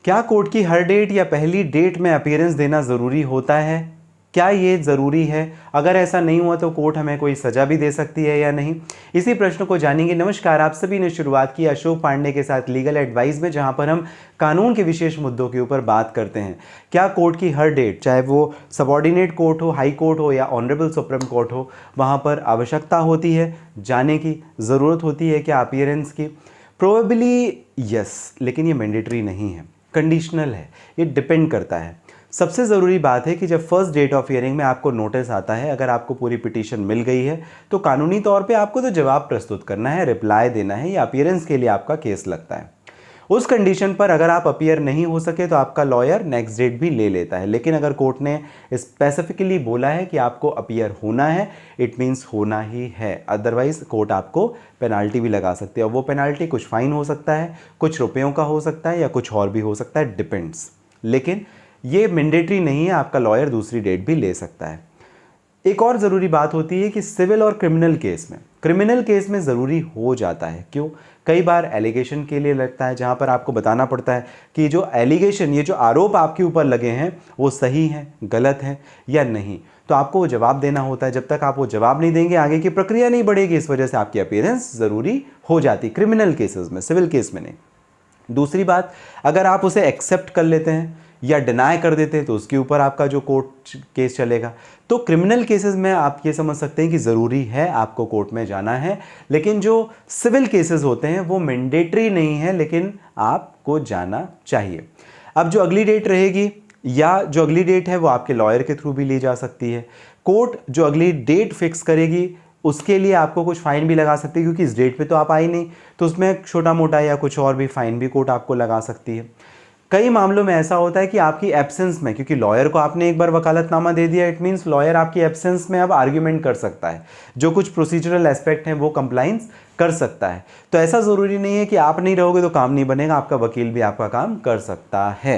क्या कोर्ट की हर डेट या पहली डेट में अपीयरेंस देना ज़रूरी होता है? क्या ये ज़रूरी है? अगर ऐसा नहीं हुआ तो कोर्ट हमें कोई सज़ा भी दे सकती है या नहीं? इसी प्रश्न को जानेंगे। नमस्कार, आप सभी ने शुरुआत की अशोक पांडे के साथ लीगल एडवाइस में, जहां पर हम कानून के विशेष मुद्दों के ऊपर बात करते हैं। क्या कोर्ट की हर डेट, चाहे वो सबॉर्डिनेट कोर्ट हो, हाई कोर्ट हो या ऑनरेबल सुप्रीम कोर्ट हो, वहाँ पर आवश्यकता होती है जाने की, ज़रूरत होती है क्या अपीयरेंस की? प्रोबेबली यस, लेकिन ये मैंडेटरी नहीं है, कंडीशनल है, ये डिपेंड करता है। सबसे ज़रूरी बात है कि जब फर्स्ट डेट ऑफ हियरिंग में आपको नोटिस आता है, अगर आपको पूरी पिटीशन मिल गई है तो कानूनी तौर पे आपको तो जवाब प्रस्तुत करना है, रिप्लाई देना है, या अपीयरेंस के लिए आपका केस लगता है। उस कंडीशन पर अगर आप अपीयर नहीं हो सके तो आपका लॉयर नेक्स्ट डेट भी ले लेता है। लेकिन अगर कोर्ट ने स्पेसिफिकली बोला है कि आपको अपीयर होना है, इट मीन्स होना ही है, अदरवाइज कोर्ट आपको पेनाल्टी भी लगा सकती है। और वो पेनाल्टी कुछ फाइन हो सकता है, कुछ रुपयों का हो सकता है, या कुछ और भी हो सकता है, डिपेंड्स। लेकिन ये मैंडेटरी नहीं है, आपका लॉयर दूसरी डेट भी ले सकता है। एक और ज़रूरी बात होती है कि सिविल और क्रिमिनल केस में ज़रूरी हो जाता है। क्यों? कई बार एलिगेशन के लिए लगता है, जहाँ पर आपको बताना पड़ता है कि जो एलिगेशन, ये जो आरोप आपके ऊपर लगे हैं वो सही हैं, गलत हैं या नहीं, तो आपको वो जवाब देना होता है। जब तक आप वो जवाब नहीं देंगे आगे की प्रक्रिया नहीं बढ़ेगी। इस वजह से आपकी अपीयरेंस ज़रूरी हो जाती, क्रिमिनल केसेस में, सिविल केस में नहीं। दूसरी बात, अगर आप उसे एक्सेप्ट कर लेते हैं या डिनाई कर देते हैं तो उसके ऊपर आपका जो कोर्ट केस चलेगा। तो क्रिमिनल केसेस में आप ये समझ सकते हैं कि ज़रूरी है आपको कोर्ट में जाना है, लेकिन जो सिविल केसेस होते हैं वो मैंडेटरी नहीं है, लेकिन आपको जाना चाहिए। अब जो अगली डेट रहेगी या जो अगली डेट है वो आपके लॉयर के थ्रू भी ली जा सकती है। कोर्ट जो अगली डेट फिक्स करेगी उसके लिए आपको कुछ फ़ाइन भी लगा सकती है, क्योंकि इस डेट पे तो आप आई नहीं, तो उसमें छोटा मोटा या कुछ और भी फ़ाइन भी कोर्ट आपको लगा सकती है। कई मामलों में ऐसा होता है कि आपकी एब्सेंस में, क्योंकि लॉयर को आपने एक बार वकालतनामा दे दिया, इट मीन्स लॉयर आपकी एब्सेंस में अब आर्ग्यूमेंट कर सकता है, जो कुछ प्रोसीजरल एस्पेक्ट हैं वो कंप्लाइंस कर सकता है। तो ऐसा ज़रूरी नहीं है कि आप नहीं रहोगे तो काम नहीं बनेगा, आपका वकील भी आपका काम कर सकता है।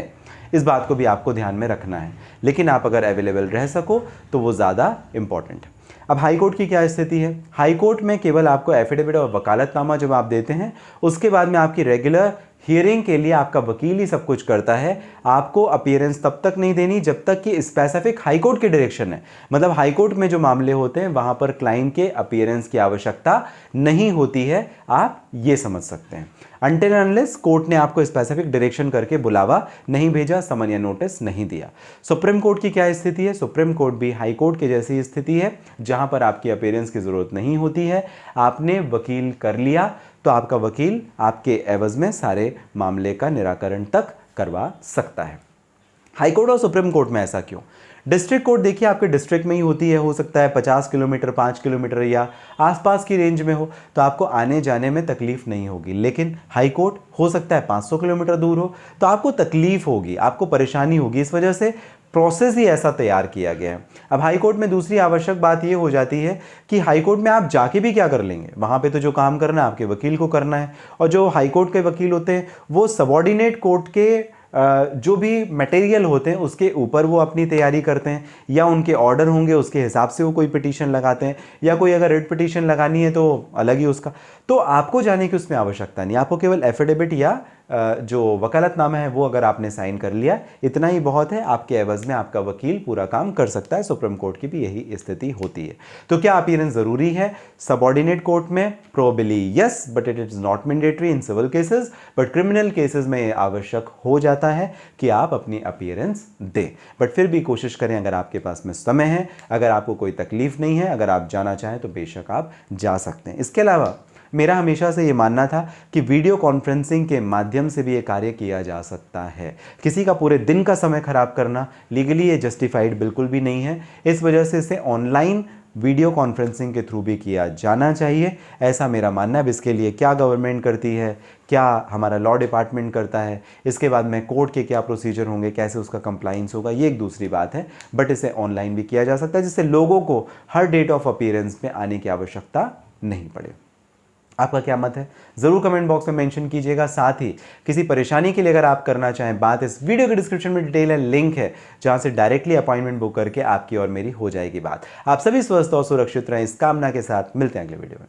इस बात को भी आपको ध्यान में रखना है, लेकिन आप अगर अवेलेबल रह सको तो वो ज़्यादा इंपॉर्टेंट है। अब हाई कोर्ट की क्या स्थिति है? हाई कोर्ट में केवल आपको एफिडेविट और वकालतनामा जब आप देते हैं, उसके बाद में आपकी रेगुलर हियरिंग के लिए आपका वकील ही सब कुछ करता है। आपको अपीयरेंस तब तक नहीं देनी जब तक कि स्पेसिफिक हाई कोर्ट की डायरेक्शन है। मतलब हाई कोर्ट में जो मामले होते हैं वहां पर क्लाइंट के अपीयरेंस की आवश्यकता नहीं होती है, आप ये समझ सकते हैं। अनटिल अनलेस कोर्ट ने आपको स्पेसिफिक डायरेक्शन करके बुलावा नहीं भेजा, समन या नोटिस नहीं दिया। सुप्रीम कोर्ट की क्या स्थिति है? सुप्रीम कोर्ट भी हाई कोर्ट की जैसी स्थिति है, जहां पर आपकी अपीयरेंस की जरूरत नहीं होती है। आपने वकील कर लिया तो आपका वकील आपके एवज में सारे मामले का निराकरण तक करवा सकता है। हाई कोर्ट और सुप्रीम कोर्ट में ऐसा क्यों? डिस्ट्रिक्ट कोर्ट देखिए आपके डिस्ट्रिक्ट में ही होती है, हो सकता है 50 किलोमीटर, 5 किलोमीटर या आसपास की रेंज में हो, तो आपको आने जाने में तकलीफ नहीं होगी। लेकिन हाई कोर्ट हो सकता है 500 किलोमीटर दूर हो, तो आपको तकलीफ होगी, आपको परेशानी होगी। इस वजह से प्रोसेस ही ऐसा तैयार किया गया है। अब हाई कोर्ट में दूसरी आवश्यक बात यह हो जाती है कि हाई कोर्ट में आप जाके भी क्या कर लेंगे? वहाँ पे तो जो काम करना है आपके वकील को करना है, और जो हाई कोर्ट के वकील होते हैं वो सबॉर्डिनेट कोर्ट के जो भी मटेरियल होते हैं उसके ऊपर वो अपनी तैयारी करते हैं, या उनके ऑर्डर होंगे उसके हिसाब से वो कोई पिटीशन लगाते हैं, या कोई अगर रिट पिटीशन लगानी है तो अलग ही उसका। तो आपको जाने की उसमें आवश्यकता नहीं, आपको केवल एफिडेविट या जो वकालतनामा है वो अगर आपने साइन कर लिया, इतना ही बहुत है। आपके एवज में आपका वकील पूरा काम कर सकता है। सुप्रीम कोर्ट की भी यही स्थिति होती है। तो क्या अपीयरेंस जरूरी है सबॉर्डिनेट कोर्ट में? Probably yes, but it is not mandatory in civil cases, but criminal cases में आवश्यक हो जाता है कि आप अपनी अपीयरेंस दें। बट फिर भी कोशिश करें, अगर आपके पास में समय है, अगर आपको कोई तकलीफ नहीं है, अगर आप जाना चाहें तो बेशक आप जा सकते हैं। इसके अलावा मेरा हमेशा से ये मानना था कि वीडियो कॉन्फ्रेंसिंग के माध्यम से भी ये कार्य किया जा सकता है। किसी का पूरे दिन का समय खराब करना लीगली ये जस्टिफाइड बिल्कुल भी नहीं है। इस वजह से इसे ऑनलाइन वीडियो कॉन्फ्रेंसिंग के थ्रू भी किया जाना चाहिए, ऐसा मेरा मानना है। अब इसके लिए क्या गवर्नमेंट करती है, क्या हमारा लॉ डिपार्टमेंट करता है, इसके बाद में कोर्ट के क्या प्रोसीजर होंगे, कैसे उसका कंप्लाइंस होगा, ये एक दूसरी बात है। बट इसे ऑनलाइन भी किया जा सकता है, जिससे लोगों को हर डेट ऑफ अपीयरेंस में आने की आवश्यकता नहीं पड़े। आपका क्या मत है ज़रूर कमेंट बॉक्स में मेंशन कीजिएगा। साथ ही किसी परेशानी के लिए अगर आप करना चाहें बात, इस वीडियो के डिस्क्रिप्शन में डिटेल है, लिंक है, जहां से डायरेक्टली अपॉइंटमेंट बुक करके आपकी और मेरी हो जाएगी बात। आप सभी स्वस्थ और सुरक्षित रहें, इस कामना के साथ मिलते हैं अगले वीडियो में।